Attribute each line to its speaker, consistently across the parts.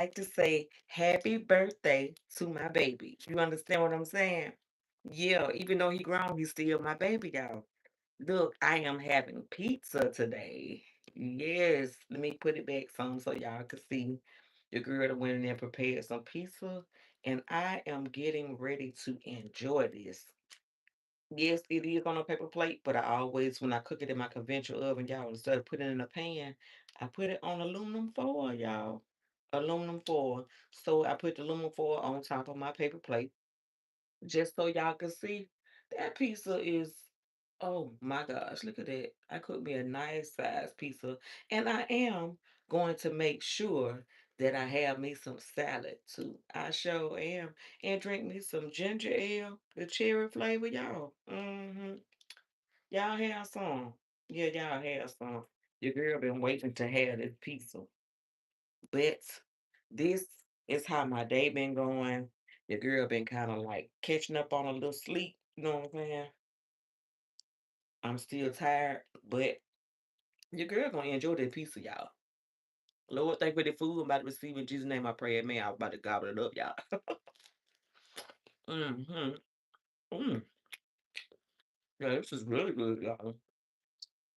Speaker 1: like to say happy birthday to my baby. You understand what I'm saying? Yeah, even though he grown, he's still my baby, y'all. Look, I am having pizza today. Yes, let me put it back some so y'all can see. The girl that went in there prepared some pizza, and I am getting ready to enjoy this. Yes, it is on a paper plate, but I always, when I cook it in my conventional oven, y'all, instead of putting it in a pan, I put it on aluminum foil, y'all. Aluminum foil. So I put the aluminum foil on top of my paper plate just so y'all can see. That pizza is, oh my gosh, look at that. I cooked me a nice size pizza, and I am going to make sure that I have me some salad too. I sure am. And drink me some ginger ale, the cherry flavor, y'all. Y'all have some. Yeah, y'all have some. Your girl been waiting to have this pizza. But this is how my day been going. Your girl been kind of like catching up on a little sleep. You know what I'm saying? I'm still tired, but your girl gonna enjoy that pizza, y'all. Lord, thank you for the food I'm about to receive in Jesus' name. I pray, amen. I'm about to gobble it up, y'all. mm-hmm. Mm. Yeah, this is really good, y'all.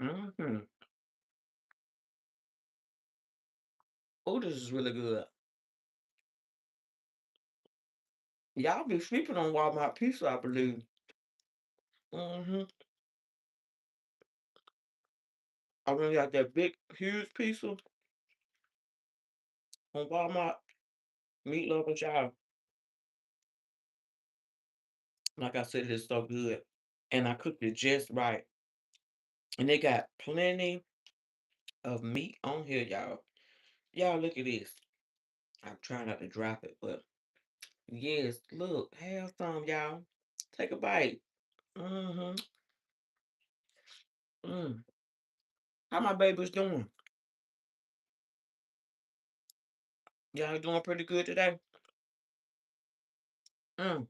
Speaker 1: Mm-hmm. Oh, this is really good. Y'all be sleeping on Walmart pizza, I believe. Mm-hmm. I really got that big, huge pizza on Walmart. Meatloaf and child. Like I said, it's so good. And I cooked it just right. And they got plenty of meat on here, y'all. Y'all, look at this. I'm trying not to drop it, but yes, look, have some, y'all. Take a bite. Mm-hmm. Mm. How my baby's doing? Y'all doing pretty good today? Mm.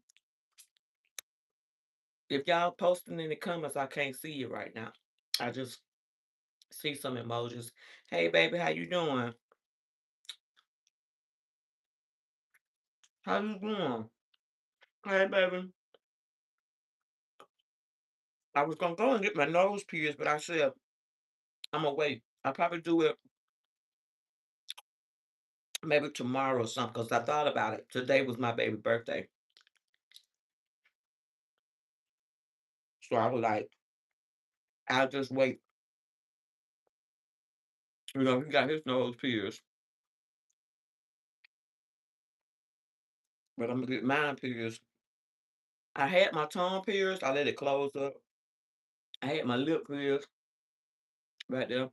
Speaker 1: If y'all posting in the comments, I can't see you right now. I just see some emojis. Hey, baby, how you doing? How you doing? Hey, baby. I was gonna go and get my nose pierced, but I said I'm gonna wait. I'll probably do it maybe tomorrow or something because I thought about it. Today was my baby birthday. So I was like, I'll just wait. You know, he got his nose pierced, but I'm gonna get mine pierced. I had my tongue pierced, I let it close up. I had my lip pierced right there.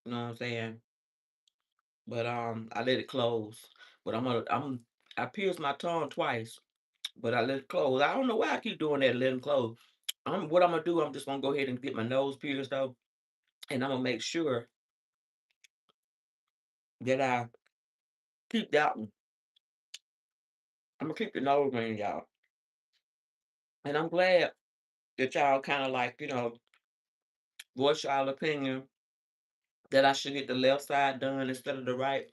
Speaker 1: You know what I'm saying? But I let it close. But I pierced my tongue twice, but I let it close. I don't know why I keep doing that, letting close. What I'm gonna do, I'm just gonna go ahead and get my nose pierced though, and I'm gonna make sure that I keep that one. I'm gonna keep the nose ring, y'all. And I'm glad that y'all kind of like, voice y'all opinion that I should get the left side done instead of the right.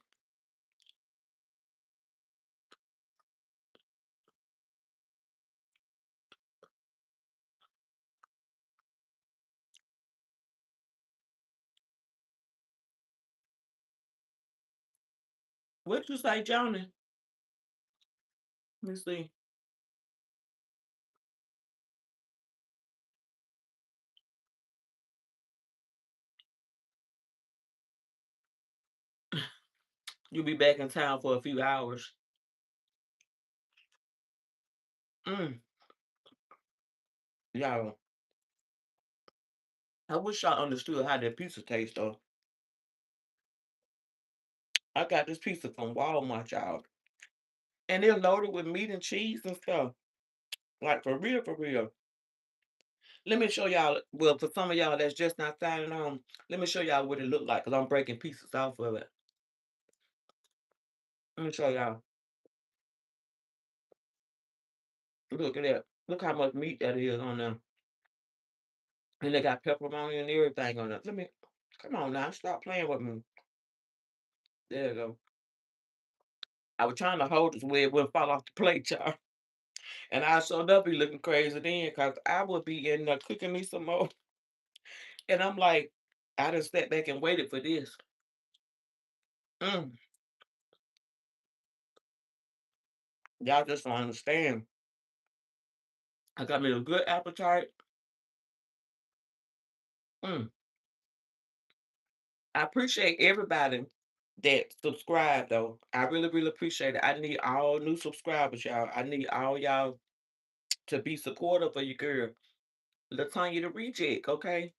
Speaker 1: What you say, Johnny? Let me see. You'll be back in town for a few hours. Mm, y'all, I wish I understood how that pizza tastes though. I got this pizza from Walmart, y'all. And they're loaded with meat and cheese and stuff. Like for real, for real. Let me show y'all. Well, for some of y'all that's just not signing on, let me show y'all what it looked like because I'm breaking pieces off of it. Let me show y'all. Look at that. Look how much meat that is on there. And they got pepperoni and everything on it. Let me, come on now, stop playing with me. There you go. I was trying to hold it where it wouldn't fall off the plate, y'all. And I showed up be looking crazy then because I would be in there cooking me some more. And I'm like, I just sat back and waited for this. Mm, y'all just don't understand. I got me a good appetite. Mm. I appreciate everybody that subscribed though. I really, really appreciate it. I need all new subscribers, y'all. I need all y'all to be supportive of your girl. Latanya the reject, okay?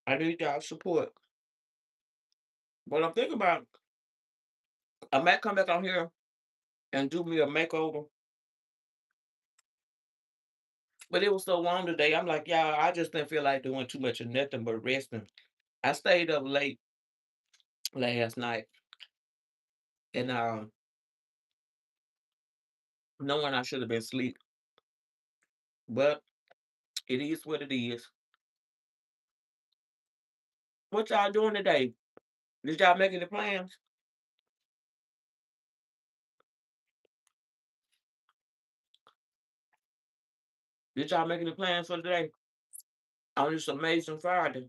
Speaker 1: I need y'all support. But I'm thinking about I might come back on here and do me a makeover. But it was so long today. I'm like, y'all, I just didn't feel like doing too much of nothing but resting. I stayed up late last night and knowing I should have been asleep. But it is what it is. What y'all doing today? Did y'all make any plans? Did y'all make any plans for today? On this amazing Friday.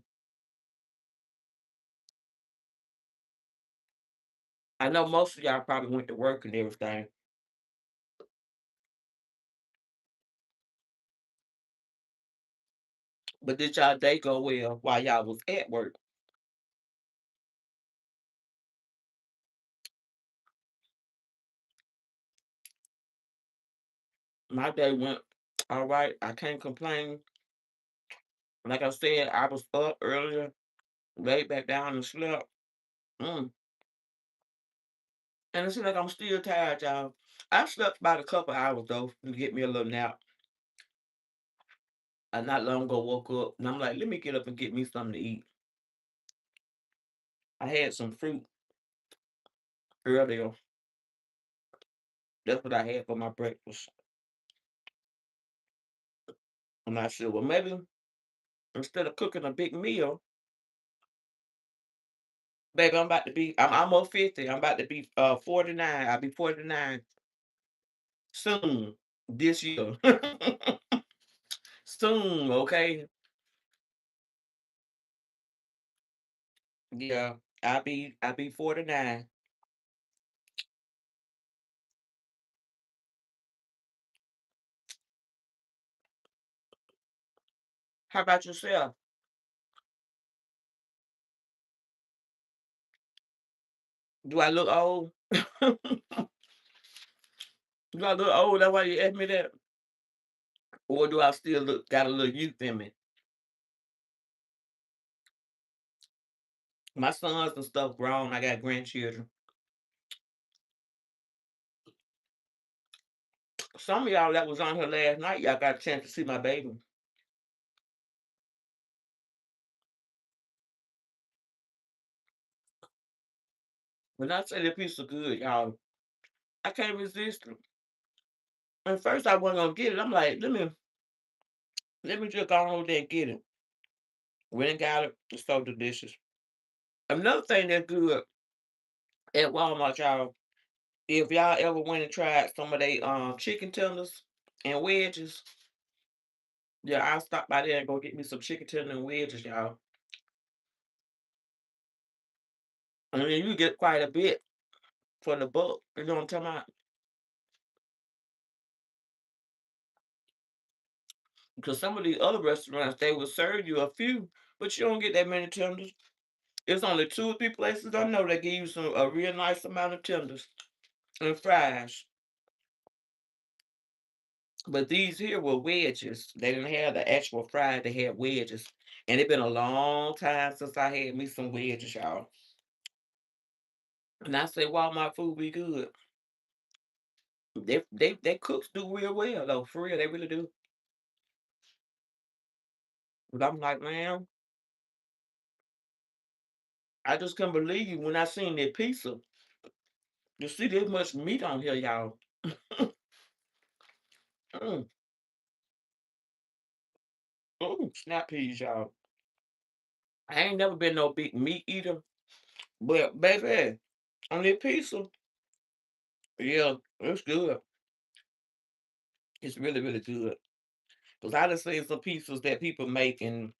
Speaker 1: I know most of y'all probably went to work and everything. But did y'all day go well while y'all was at work? My day went all right. I can't complain. Like I said, I was up earlier, laid back down and slept. Mm. And it seems like I'm still tired, y'all. I slept about a couple hours though to get me a little nap. I not long ago woke up and I'm like, let me get up and get me something to eat. I had some fruit earlier. That's what I had for my breakfast. I'm not sure. Well, maybe instead of cooking a big meal, baby, I'm almost 50. I'm about to be 49. I'll be 49 soon this year. Soon, okay? Yeah, I'll be 49. How about yourself? Do I look old? Do I look old? That's why you asked me that? Or do I still look got a little youth in me? My sons and stuff grown. I got grandchildren. Some of y'all that was on here last night, y'all got a chance to see my baby. When I say the piece of good, y'all, I can't resist it. At first, I wasn't gonna get it. I'm like, let me just go on there and get it. Went and got it. It's so delicious. Another thing that's good at Walmart, y'all, if y'all ever went and tried some of they chicken tenders and wedges, yeah, I'll stop by there and go get me some chicken tender and wedges, y'all. And then you get quite a bit for the buck. You know what I'm talking about? Because some of these other restaurants, they will serve you a few, but you don't get that many tenders. It's only two or three places I know that give you a real nice amount of tenders and fries. But these here were wedges. They didn't have the actual fries, they had wedges. And it been a long time since I had me some wedges, y'all. And I say Walmart food be good. They cooks do real well though, for real, they really do. But I'm like, man, I just can't believe you when I seen that pizza. You see this much meat on here, y'all. Mm, snap peas, y'all. I ain't never been no big meat eater, But baby, on that pizza, yeah, it's good. It's really, really good. Cause I done seen some pizzas that people make and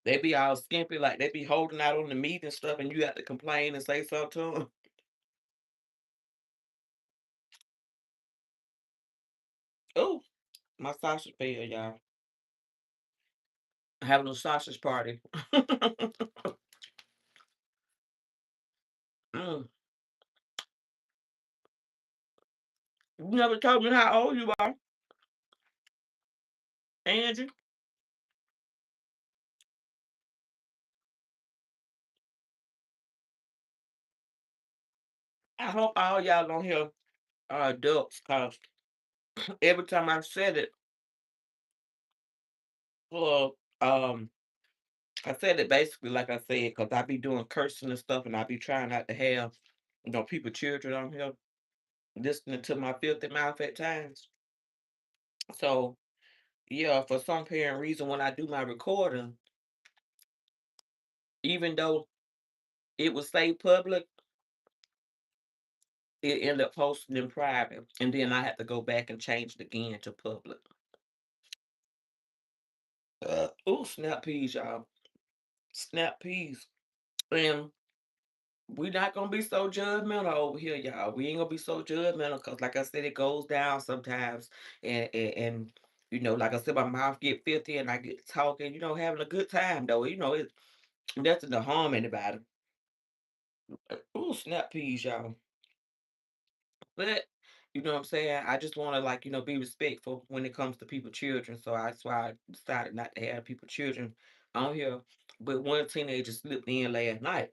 Speaker 1: they be all skimpy, like they be holding out on the meat and stuff, and you have to complain and say something to them. Oh, my sausage fell, y'all. Having a sausage party. Mm. You never told me how old you are, Angie. I hope all y'all on here are adults, cause every time I said it, well, I said it basically like I said, cause I be doing cursing and stuff, and I be trying not to have, people, children on here listening to my filthy mouth at times. So yeah, for some apparent reason, when I do my recording, even though it was say public, it ended up posting in private, and then I had to go back and change it again to public. Ooh, snap peas, y'all. Snap peas. And we not gonna be so judgmental over here, y'all. We ain't gonna be so judgmental because, like I said, it goes down sometimes. And like I said, my mouth get filthy and I get talking, having a good time though. It's nothing to harm anybody. Ooh, snap peas, y'all. But you know what I'm saying? I just want to like, be respectful when it comes to people children. So that's why I decided not to have people children on here. But one teenager slipped in last night.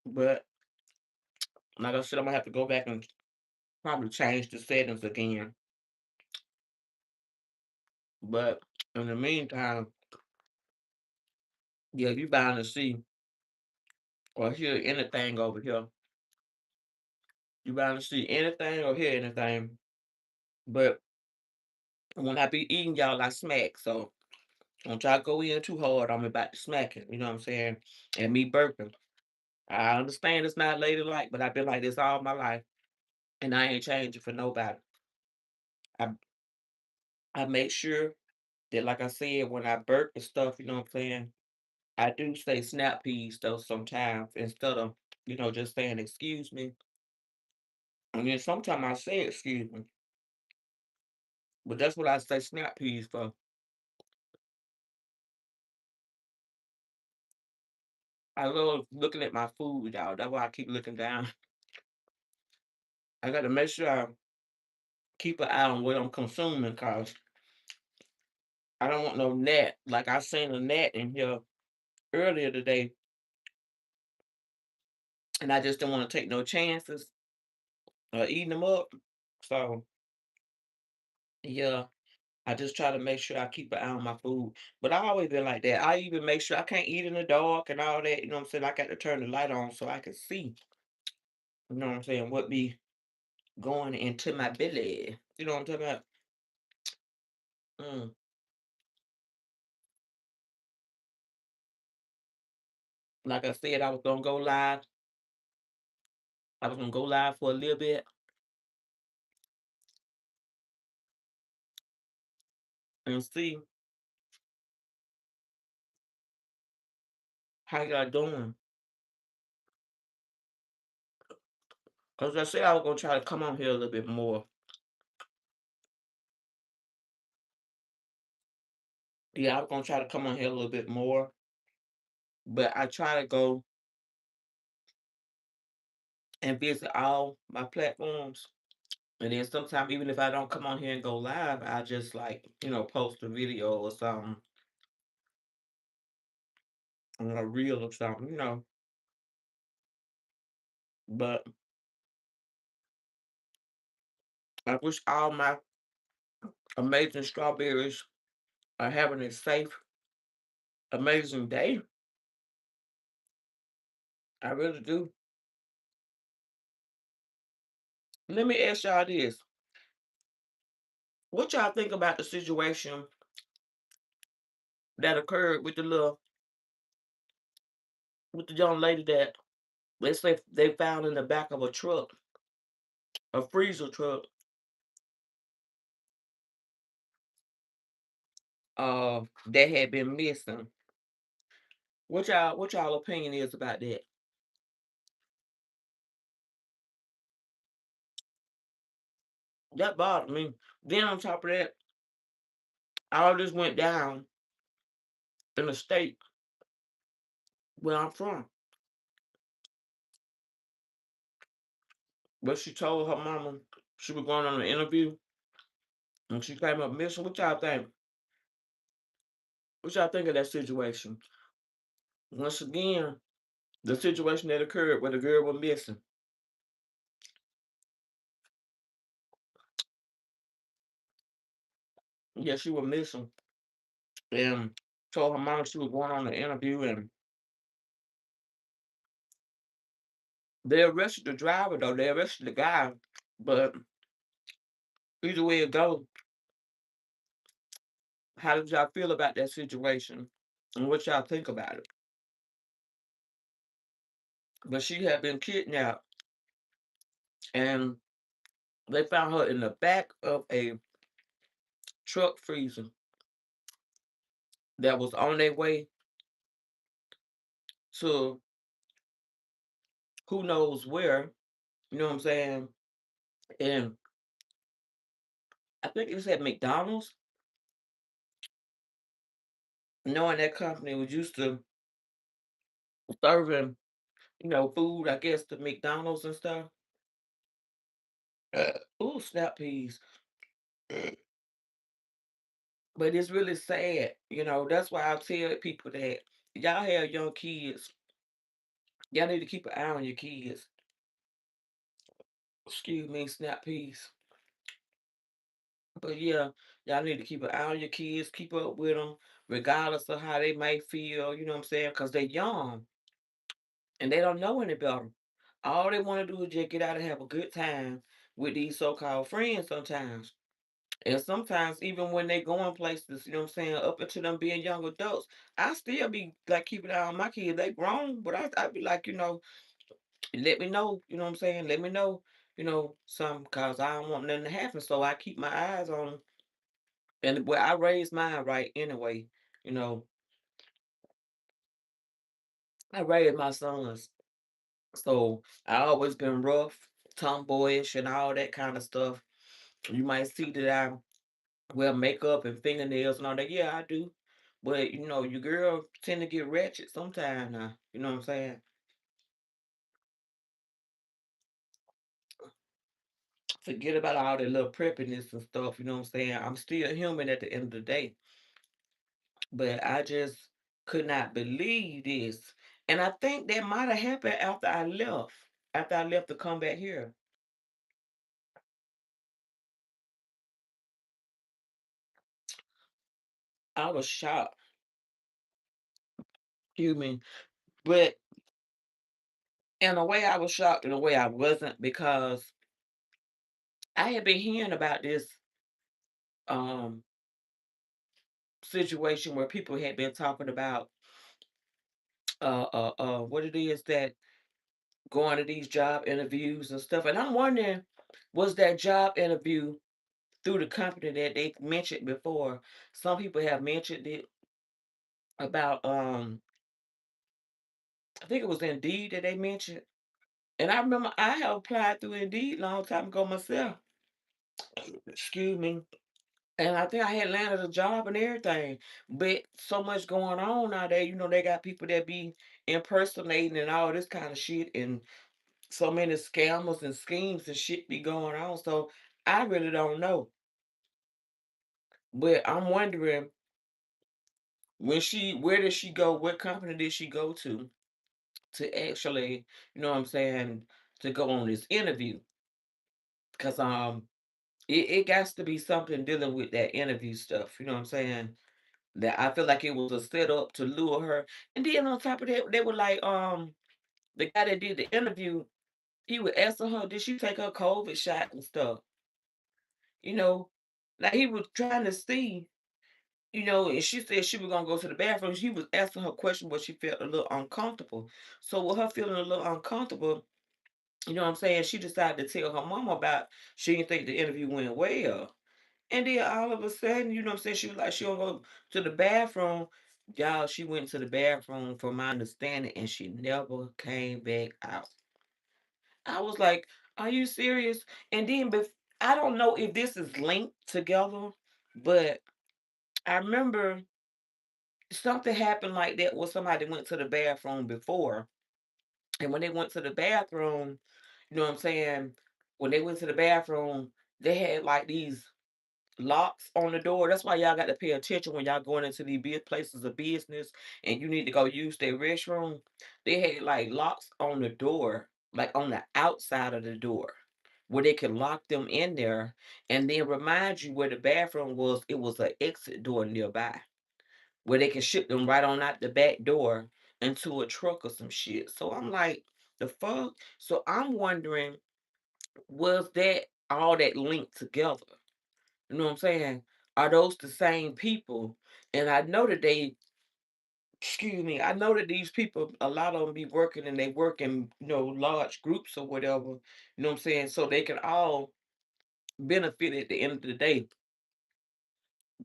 Speaker 1: But like I said, I'm gonna have to go back and probably change the settings again. But in the meantime, yeah, you bound to see or hear anything over here. You bound to see anything or hear anything. But when I be eating y'all, I smack. So don't y'all go in too hard. I'm about to smack it. You know what I'm saying? And me burping. I understand it's not ladylike, but I've been like this all my life. And I ain't changing for nobody. I I make sure that like I said, when I burp and stuff, you know what I'm saying? I do say snap peas though sometimes instead of, just saying excuse me. And then sometimes I say excuse me. But that's what I say snap peas for. I love looking at my food, y'all. That's why I keep looking down. I gotta make sure I keep an eye on what I'm consuming because I don't want no gnat. Like I seen a gnat in here earlier today, and I just don't want to take no chances eating them up. So yeah, I just try to make sure I keep an eye on my food. But I always been like that. I even make sure I can't eat in the dark and all that. You know what I'm saying? I got to turn the light on so I can see. You know what I'm saying? What be going into my belly. You know what I'm talking about? Mm. Like I said, I was gonna go live. I was gonna go live for a little bit and see how y'all doing. Cause I said I was gonna try to come on here a little bit more. Yeah, I was gonna try to come on here a little bit more, but I try to go and visit all my platforms. And then sometimes, even if I don't come on here and go live, I just like, post a video or something on a reel or something. But I wish all my amazing strawberries are having a safe, amazing day. I really do. Let me ask y'all this. What y'all think about the situation that occurred with the little with the young lady that they say they found in the back of a truck, a freezer truck, that had been missing. What y'all opinion is about that? That bothered me. Then on top of that, all this went down in the state where I'm from. But she told her mama she was going on an interview and she came up missing. What y'all think? What y'all think of that situation? Once again, the situation that occurred where the girl was missing. Yeah, she was missing. And told her mama she was going on an interview and they arrested the driver though. They arrested the guy. But either way it goes, how did y'all feel about that situation? And what y'all think about it? But she had been kidnapped and they found her in the back of a truck freezer that was on their way to who knows where, you know what I'm saying? And I think it said McDonald's, knowing that company was used to serving, food, I guess, to McDonald's and stuff. Ooh, snap peas. But it's really sad, that's why I tell people that y'all have young kids, y'all need to keep an eye on your kids. Excuse me, snap peas. But yeah, y'all need to keep an eye on your kids, keep up with them, regardless of how they may feel, you know what I'm saying? Because they're young and they don't know any better. All they want to do is just get out and have a good time with these so-called friends sometimes. And sometimes even when they going places, you know what I'm saying, up until them being young adults, I still be like keeping an eye on my kids. They grown, but I be like, let me know, you know what I'm saying? Let me know, some cause I don't want nothing to happen. So I keep my eyes on them. And well, I raised mine right anyway. You know, I raised my sons. So I always been rough, tomboyish, and all that kind of stuff. You might see that I wear makeup and fingernails and all that. Yeah, I do. But your girl tend to get ratchet sometimes now. You know what I'm saying? Forget about all that little preppiness and stuff. You know what I'm saying? I'm still human at the end of the day. But I just could not believe this. And I think that might have happened after I left. After I left to come back here. I was shocked. Excuse me. But in a way I was shocked, in a way I wasn't, because I had been hearing about this um situation where people had been talking about what it is that going to these job interviews and stuff. And I'm wondering, was that job interview through the company that they mentioned before? Some people have mentioned it about I think it was Indeed that they mentioned. And I remember I have applied through Indeed long time ago myself. Excuse me. And I think I had landed a job and everything. But so much going on out there, they got people that be impersonating and all this kind of shit, and so many scammers and schemes and shit be going on. So I really don't know. But I'm wondering, where did she go? What company did she go to actually, you know what I'm saying, to go on this interview? Because it got to be something dealing with that interview stuff. You know what I'm saying? That I feel like it was a setup to lure her. And then on top of that, they were like, the guy that did the interview, he was asking her, did she take her COVID shot and stuff? You know, like he was trying to see. and she said she was gonna go to the bathroom. She was asking her question, but she felt a little uncomfortable. So with her feeling a little uncomfortable, you know what I'm saying, she decided to tell her mama about she didn't think the interview went well. And then all of a sudden, you know what I'm saying, she was like, she don't go to the bathroom. Y'all, she went to the bathroom from my understanding and she never came back out. I was like, are you serious? And then I don't know if this is linked together, but I remember something happened like that where somebody went to the bathroom before. And when they went to the bathroom, you know what I'm saying? When they went to the bathroom, they had like these locks on the door. That's why y'all got to pay attention when y'all going into these big places of business and you need to go use their restroom. They had like locks on the door, like on the outside of the door, where they can lock them in there and then remind you where the bathroom was. It was an exit door nearby where they can ship them right on out the back door into a truck or some shit. So I'm like, the fuck? So I'm wondering, was that all that linked together? You know what I'm saying? Are those the same people? And I know that excuse me, I know that these people, a lot of them be working and they work in, large groups or whatever, you know what I'm saying? So they can all benefit at the end of the day.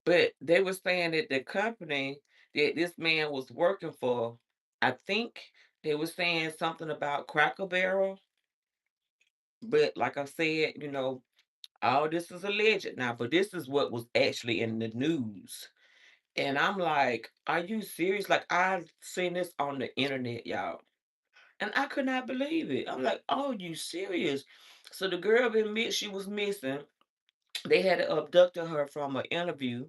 Speaker 1: But they were saying that the company that this man was working for, I think they were saying something about Cracker Barrel. But like I said, all this is alleged now, but this is what was actually in the news. And I'm like, are you serious? Like, I've seen this on the internet, y'all. And I could not believe it. I'm like, oh, you serious? So the girl admit she was missing. They had abducted her from an interview.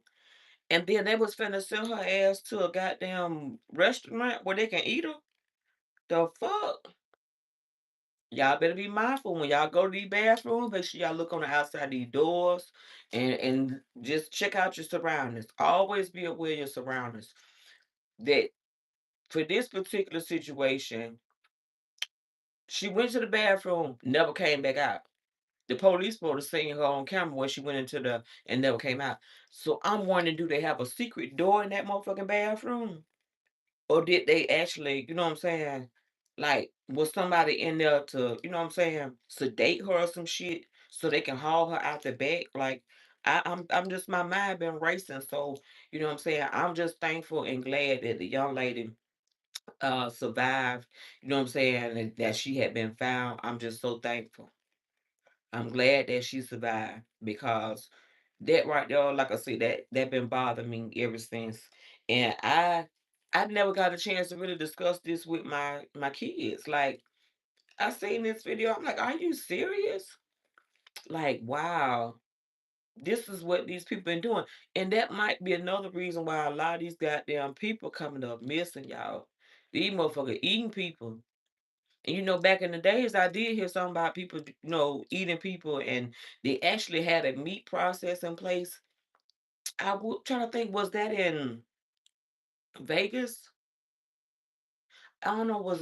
Speaker 1: And then they was finna send her ass to a goddamn restaurant where they can eat her. The fuck? Y'all better be mindful when y'all go to these bathrooms. Make sure y'all look on the outside of these doors and just check out your surroundings. Always be aware of your surroundings. That for this particular situation, she went to the bathroom, never came back out. The police supposed to seen her on camera when she went into the and never came out. So I'm wondering, do they have a secret door in that motherfucking bathroom? Or did they actually, you know what I'm saying? Like, was somebody in there to, you know what I'm saying, sedate her or some shit so they can haul her out the back? Like, I'm just my mind been racing. So, you know what I'm saying? I'm just thankful and glad that the young lady survived, you know what I'm saying, and that she had been found. I'm just so thankful. I'm glad that she survived because that right there, like I said, that been bothering me ever since. And I never got a chance to really discuss this with my kids. Like, I seen this video, I'm like, are you serious? Like, wow, this is what these people been doing. And that might be another reason why a lot of these goddamn people coming up missing, y'all. These motherfucker eating people. And back in the days, I did hear something about people, eating people, and they actually had a meat process in place. I was trying to think, was that in Vegas? I don't know,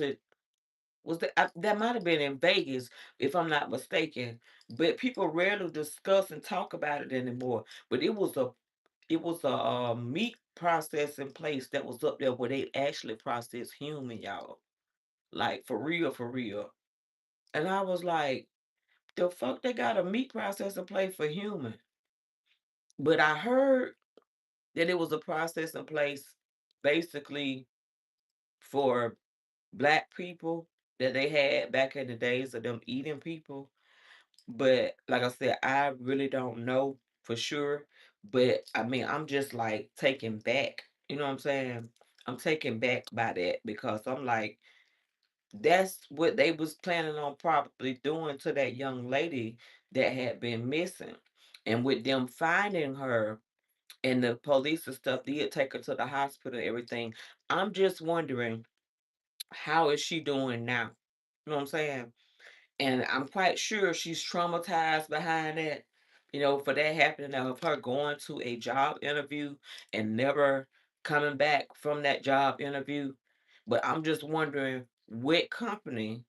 Speaker 1: that might have been in Vegas, if I'm not mistaken. But people rarely discuss and talk about it anymore. But it was a meat processing place that was up there where they actually process human, y'all. Like, for real, for real. And I was like, the fuck they got a meat processing place for human? But I heard that it was a processing place basically for black people that they had back in the days of them eating people. But like I said, I really don't know for sure. But I mean, I'm just like taken back. You know what I'm saying? I'm taken back by that because I'm like, that's what they was planning on probably doing to that young lady that had been missing. And with them finding her and the police and stuff did take her to the hospital and everything. I'm just wondering, how is she doing now? You know what I'm saying? And I'm quite sure she's traumatized behind that, for that happening of her going to a job interview and never coming back from that job interview. But I'm just wondering what company,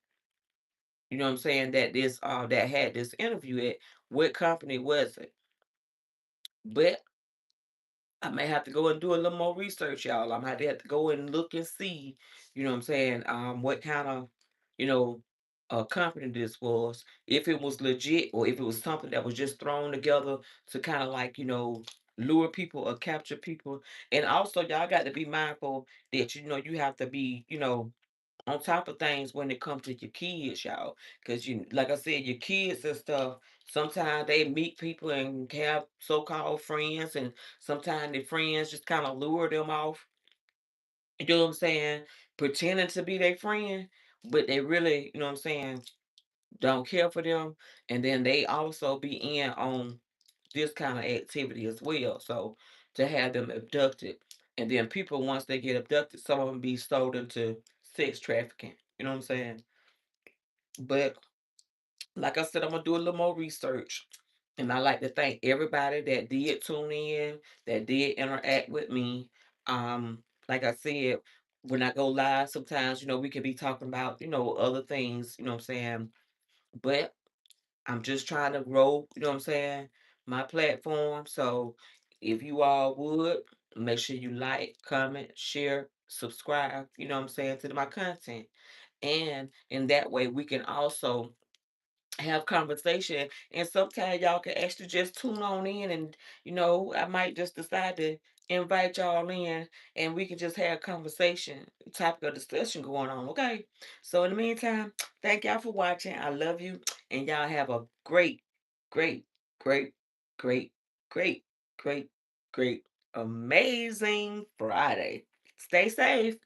Speaker 1: you know what I'm saying, that had this interview at, what company was it? But I may have to go and do a little more research, y'all. I might have to go and look and see, you know what I'm saying, what kind of, you know, company this was, if it was legit or if it was something that was just thrown together to kind of like, lure people or capture people. And also, y'all got to be mindful that, you have to be, on top of things when it comes to your kids, y'all. Because like I said, your kids and stuff, sometimes they meet people and have so-called friends, and sometimes the friends just kind of lure them off. You know what I'm saying? Pretending to be their friend, but they really, you know what I'm saying, don't care for them. And then they also be in on this kind of activity as well. So to have them abducted, and then people once they get abducted, some of them be sold into sex trafficking. You know what I'm saying? But like I said, I'm gonna do a little more research. And I like to thank everybody that did tune in, that did interact with me. Like I said, when I go live, sometimes, we can be talking about, other things, you know what I'm saying? But I'm just trying to grow, you know what I'm saying, my platform. So if you all would, make sure you like, comment, share, subscribe, you know what I'm saying, to my content. And in that way, we can also have conversation, and sometimes y'all can actually just tune on in, and I might just decide to invite y'all in, and we can just have conversation, topic of discussion going on. Okay, so in the meantime, thank y'all for watching. I love you, and y'all have a great, great, great, great, great, great, great, amazing Friday. Stay safe.